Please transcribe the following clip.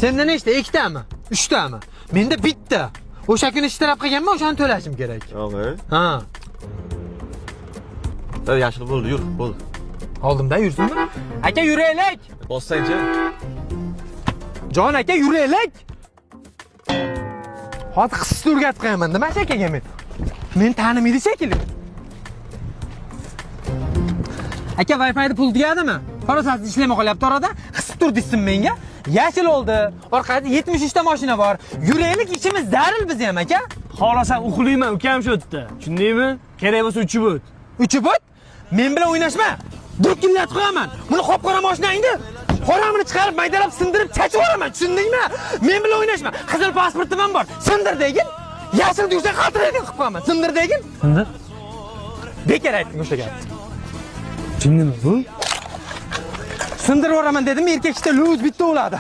Senda nechta? 2 tami? 3 tami? Menda bitta. O'sha kuni ishtirab qilganman, o'shani to'lashim kerak. Yo'q. Ha. Yaxshi bo'ldi, yur, bo'ldi. Oldimda yursinmi? Aka yuraylik. Bossangchi. Jon aka yuraylik. Hozir qisqa o'rgatib qo'yaman, nima akaga men? Men tanimaydi shekilli. Aka Wi-Fi da pul tugadimi? Qarasasiz ishlamay qolyapti orada. Qisib tur deysiz menga. Yashil oldi. Orqada 73 ta mashina bor. Yuraylik, ishimiz zaril biz ham aka. Xohlasam uxlayman, ukam shu yerda. Tushundingmi? Kerak bo'lsa uchib o't. Uchib o't? Men bilan o'ynashma. Durkillatib qo'yaman. Buni qop-qora mashinangni qoramini chiqarib, maydalab, sindirib chachib yuboraman. Tushundingmi? Men bilan o'ynashma. Qizil pasportim ham bor. Sindir degin. Yashil degsa qaltiraydi qilib qo'yaman. Sindir degin. Sindir. Bekor aytdim o'sha gapni. Tushundingmi bu? Sindirib yuboraman dedim, erkak ishda luz bitta bo'ladi.